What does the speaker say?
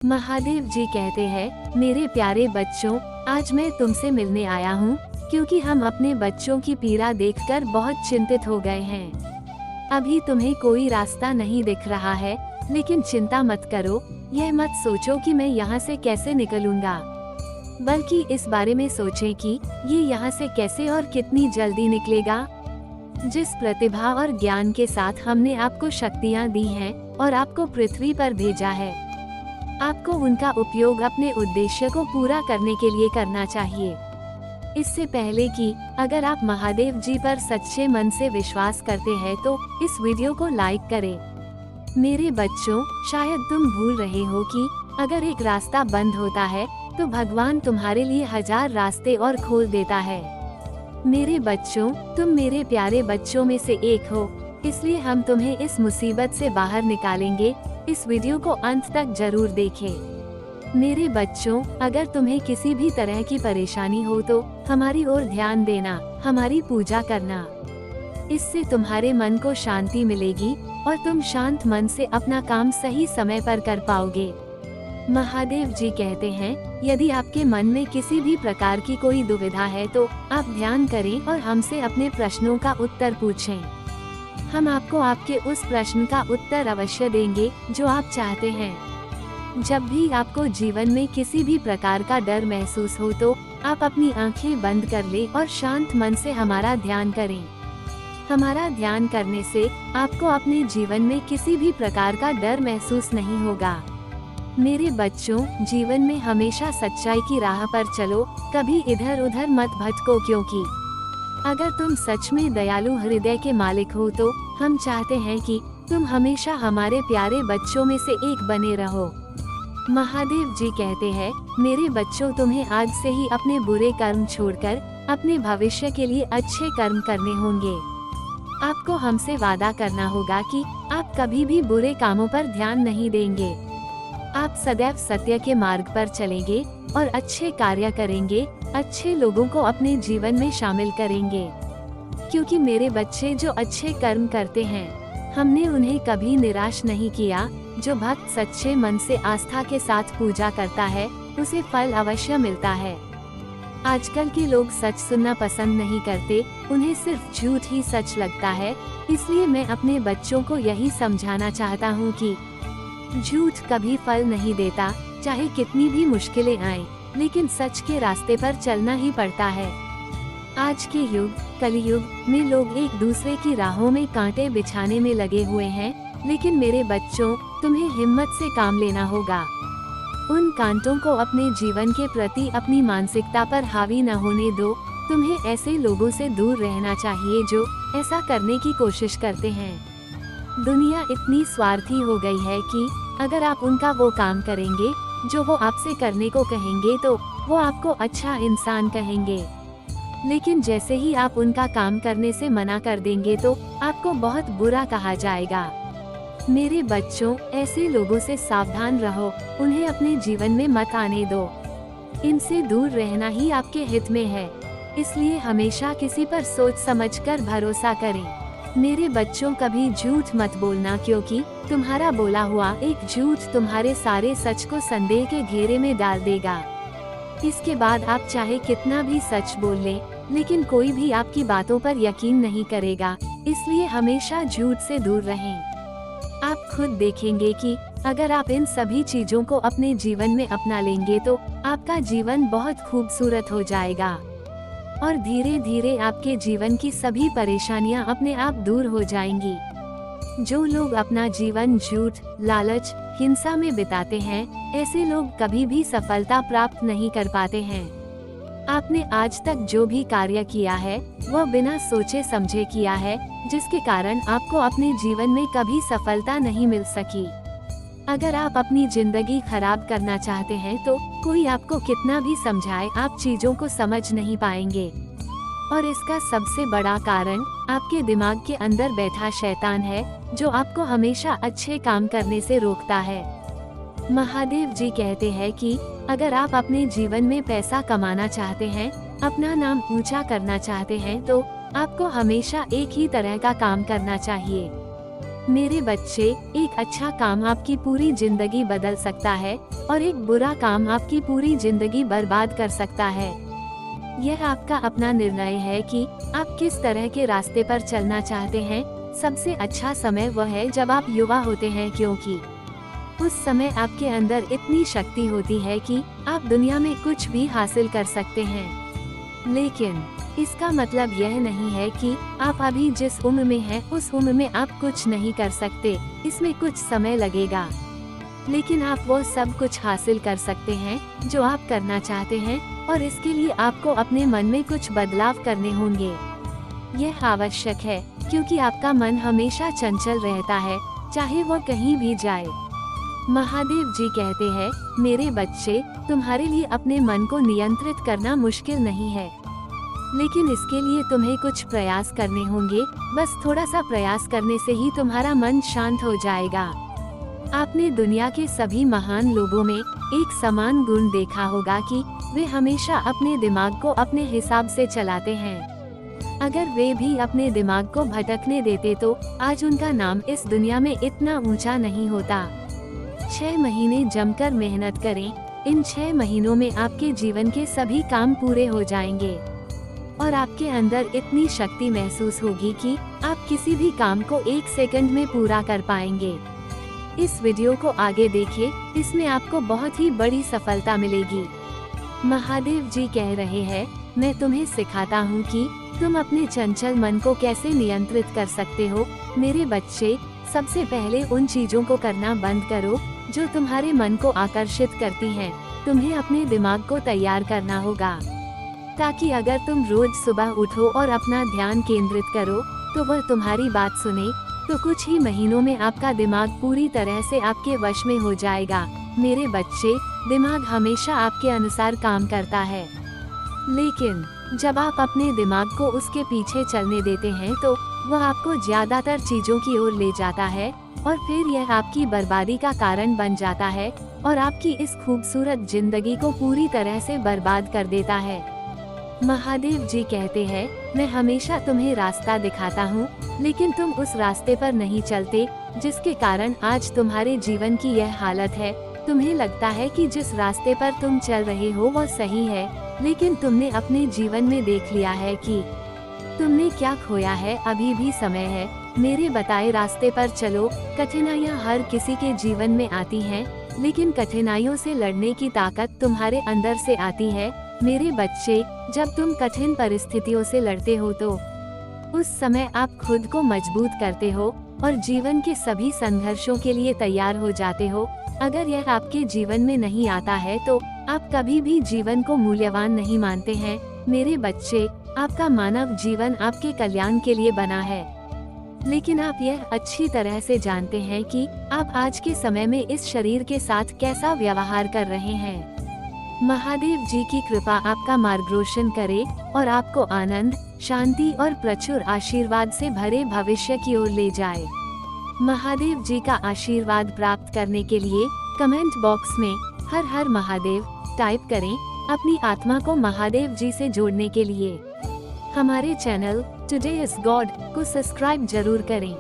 महादेव जी कहते हैं, मेरे प्यारे बच्चों, आज मैं तुमसे मिलने आया हूँ क्योंकि हम अपने बच्चों की पीड़ा देखकर बहुत चिंतित हो गए हैं। अभी तुम्हें कोई रास्ता नहीं दिख रहा है, लेकिन चिंता मत करो। यह मत सोचो कि मैं यहाँ से कैसे निकलूंगा, बल्कि इस बारे में सोचें कि ये यहाँ से कैसे और कितनी जल्दी निकलेगा। जिस प्रतिभा और ज्ञान के साथ हमने आपको शक्तियाँ दी हैं और आपको पृथ्वी पर भेजा है, आपको उनका उपयोग अपने उद्देश्य को पूरा करने के लिए करना चाहिए। इससे पहले कि अगर आप महादेव जी पर सच्चे मन से विश्वास करते हैं तो इस वीडियो को लाइक करें। मेरे बच्चों, शायद तुम भूल रहे हो कि अगर एक रास्ता बंद होता है तो भगवान तुम्हारे लिए 1000 रास्ते और खोल देता है। मेरे बच्चों, तुम मेरे प्यारे बच्चों में से एक हो, इसलिए हम तुम्हें इस मुसीबत से बाहर निकालेंगे। इस वीडियो को अंत तक जरूर देखें। मेरे बच्चों, अगर तुम्हें किसी भी तरह की परेशानी हो तो हमारी ओर ध्यान देना, हमारी पूजा करना। इससे तुम्हारे मन को शांति मिलेगी और तुम शांत मन से अपना काम सही समय पर कर पाओगे। महादेव जी कहते हैं, यदि आपके मन में किसी भी प्रकार की कोई दुविधा है तो आप ध्यान करें और हमसे अपने प्रश्नों का उत्तर पूछें। हम आपको आपके उस प्रश्न का उत्तर अवश्य देंगे जो आप चाहते हैं। जब भी आपको जीवन में किसी भी प्रकार का डर महसूस हो तो आप अपनी आंखें बंद कर लें और शांत मन से हमारा ध्यान करें। हमारा ध्यान करने से आपको अपने जीवन में किसी भी प्रकार का डर महसूस नहीं होगा। मेरे बच्चों, जीवन में हमेशा सच्चाई की राह पर चलो, कभी इधर उधर मत भटको, क्योंकि अगर तुम सच में दयालु हृदय के मालिक हो तो हम चाहते हैं कि तुम हमेशा हमारे प्यारे बच्चों में से एक बने रहो। महादेव जी कहते हैं, मेरे बच्चों, तुम्हें आज से ही अपने बुरे कर्म छोड़कर अपने भविष्य के लिए अच्छे कर्म करने होंगे। आपको हमसे वादा करना होगा कि आप कभी भी बुरे कामों पर ध्यान नहीं देंगे। आप सदैव सत्य के मार्ग पर चलेंगे और अच्छे कार्य करेंगे, अच्छे लोगों को अपने जीवन में शामिल करेंगे। क्योंकि मेरे बच्चे जो अच्छे कर्म करते हैं, हमने उन्हें कभी निराश नहीं किया। जो भक्त सच्चे मन से आस्था के साथ पूजा करता है, उसे फल अवश्य मिलता है। आजकल के लोग सच सुनना पसंद नहीं करते, उन्हें सिर्फ झूठ ही सच लगता है। इसलिए मैं अपने बच्चों को यही समझाना चाहता हूँ कि झूठ कभी फल नहीं देता, चाहे कितनी भी मुश्किलें आए, लेकिन सच के रास्ते पर चलना ही पड़ता है। आज के युग, कलयुग में लोग एक दूसरे की राहों में कांटे बिछाने में लगे हुए हैं, लेकिन मेरे बच्चों, तुम्हें हिम्मत से काम लेना होगा। उन कांटों को अपने जीवन के प्रति अपनी मानसिकता पर हावी न होने दो। तुम्हें ऐसे लोगों से दूर रहना चाहिए जो ऐसा करने की कोशिश करते हैं। दुनिया इतनी स्वार्थी हो गई है कि अगर आप उनका वो काम करेंगे जो वो आपसे करने को कहेंगे तो वो आपको अच्छा इंसान कहेंगे, लेकिन जैसे ही आप उनका काम करने से मना कर देंगे तो आपको बहुत बुरा कहा जाएगा। मेरे बच्चों, ऐसे लोगों से सावधान रहो, उन्हें अपने जीवन में मत आने दो। इनसे दूर रहना ही आपके हित में है, इसलिए हमेशा किसी पर सोच समझकर भरोसा करें। मेरे बच्चों, कभी झूठ मत बोलना, क्योंकि तुम्हारा बोला हुआ एक झूठ तुम्हारे सारे सच को संदेह के घेरे में डाल देगा। इसके बाद आप चाहे कितना भी सच बोल लें, लेकिन कोई भी आपकी बातों पर यकीन नहीं करेगा। इसलिए हमेशा झूठ से दूर रहें। आप खुद देखेंगे कि अगर आप इन सभी चीजों को अपने जीवन में अपना लेंगे तो आपका जीवन बहुत खूबसूरत हो जाएगा और धीरे धीरे आपके जीवन की सभी परेशानियां अपने आप दूर हो जाएंगी। जो लोग अपना जीवन झूठ, लालच, हिंसा में बिताते हैं, ऐसे लोग कभी भी सफलता प्राप्त नहीं कर पाते हैं। आपने आज तक जो भी कार्य किया है वह बिना सोचे समझे किया है, जिसके कारण आपको अपने जीवन में कभी सफलता नहीं मिल सकी। अगर आप अपनी जिंदगी खराब करना चाहते हैं तो कोई आपको कितना भी समझाए, आप चीजों को समझ नहीं पाएंगे। और इसका सबसे बड़ा कारण आपके दिमाग के अंदर बैठा शैतान है, जो आपको हमेशा अच्छे काम करने से रोकता है। महादेव जी कहते हैं कि अगर आप अपने जीवन में पैसा कमाना चाहते हैं, अपना नाम ऊंचा करना चाहते हैं, तो आपको हमेशा एक ही तरह का काम करना चाहिए। मेरे बच्चे, एक अच्छा काम आपकी पूरी जिंदगी बदल सकता है और एक बुरा काम आपकी पूरी जिंदगी बर्बाद कर सकता है। यह आपका अपना निर्णय है कि आप किस तरह के रास्ते पर चलना चाहते हैं। सबसे अच्छा समय वह है जब आप युवा होते हैं, क्योंकि उस समय आपके अंदर इतनी शक्ति होती है कि आप दुनिया में कुछ भी हासिल कर सकते हैं। लेकिन इसका मतलब यह नहीं है कि आप अभी जिस उम्र में हैं उस उम्र में आप कुछ नहीं कर सकते। इसमें कुछ समय लगेगा, लेकिन आप वो सब कुछ हासिल कर सकते हैं जो आप करना चाहते हैं, और इसके लिए आपको अपने मन में कुछ बदलाव करने होंगे। यह आवश्यक है क्योंकि आपका मन हमेशा चंचल रहता है, चाहे वो कहीं भी जाए। महादेव जी कहते हैं, मेरे बच्चे, तुम्हारे लिए अपने मन को नियंत्रित करना मुश्किल नहीं है, लेकिन इसके लिए तुम्हें कुछ प्रयास करने होंगे। बस थोड़ा सा प्रयास करने से ही तुम्हारा मन शांत हो जाएगा। आपने दुनिया के सभी महान लोगों में एक समान गुण देखा होगा कि वे हमेशा अपने दिमाग को अपने हिसाब से चलाते हैं। अगर वे भी अपने दिमाग को भटकने देते तो आज उनका नाम इस दुनिया में इतना ऊंचा नहीं होता। 6 महीने जमकर मेहनत करें। इन 6 महीनों में आपके जीवन के सभी काम पूरे हो जाएंगे और आपके अंदर इतनी शक्ति महसूस होगी कि आप किसी भी काम को 1 सेकंड में पूरा कर पाएंगे। इस वीडियो को आगे देखिए, इसमें आपको बहुत ही बड़ी सफलता मिलेगी। महादेव जी कह रहे हैं, मैं तुम्हें सिखाता हूँ कि तुम अपने चंचल मन को कैसे नियंत्रित कर सकते हो। मेरे बच्चे, सबसे पहले उन चीजों को करना बंद करो जो तुम्हारे मन को आकर्षित करती हैं। तुम्हें अपने दिमाग को तैयार करना होगा, ताकि अगर तुम रोज सुबह उठो और अपना ध्यान केंद्रित करो तो वह तुम्हारी बात सुने, तो कुछ ही महीनों में आपका दिमाग पूरी तरह से आपके वश में हो जाएगा। मेरे बच्चे, दिमाग हमेशा आपके अनुसार काम करता है, लेकिन जब आप अपने दिमाग को उसके पीछे चलने देते हैं तो वह आपको ज्यादातर चीजों की ओर ले जाता है और फिर यह आपकी बर्बादी का कारण बन जाता है और आपकी इस खूबसूरत जिंदगी को पूरी तरह से बर्बाद कर देता है। महादेव जी कहते हैं, मैं हमेशा तुम्हें रास्ता दिखाता हूँ, लेकिन तुम उस रास्ते पर नहीं चलते, जिसके कारण आज तुम्हारे जीवन की यह हालत है। तुम्हें लगता है कि जिस रास्ते पर तुम चल रहे हो वो सही है, लेकिन तुमने अपने जीवन में देख लिया है कि तुमने क्या खोया है। अभी भी समय है, मेरे बताए रास्ते पर चलो। कठिनाइयाँ हर किसी के जीवन में आती हैं, लेकिन कठिनाइयों से लड़ने की ताकत तुम्हारे अंदर से आती है। मेरे बच्चे, जब तुम कठिन परिस्थितियों से लड़ते हो तो उस समय आप खुद को मजबूत करते हो और जीवन के सभी संघर्षों के लिए तैयार हो जाते हो। अगर यह आपके जीवन में नहीं आता है तो आप कभी भी जीवन को मूल्यवान नहीं मानते हैं। मेरे बच्चे, आपका मानव जीवन आपके कल्याण के लिए बना है, लेकिन आप यह अच्छी तरह से जानते हैं कि आप आज के समय में इस शरीर के साथ कैसा व्यवहार कर रहे हैं। महादेव जी की कृपा आपका मार्गदर्शन करे और आपको आनंद, शांति और प्रचुर आशीर्वाद से भरे भविष्य की ओर ले जाए। महादेव जी का आशीर्वाद प्राप्त करने के लिए कमेंट बॉक्स में हर हर महादेव टाइप करें, अपनी आत्मा को महादेव जी से जोड़ने के लिए। हमारे चैनल टुडे इज गॉड को सब्सक्राइब जरूर करें।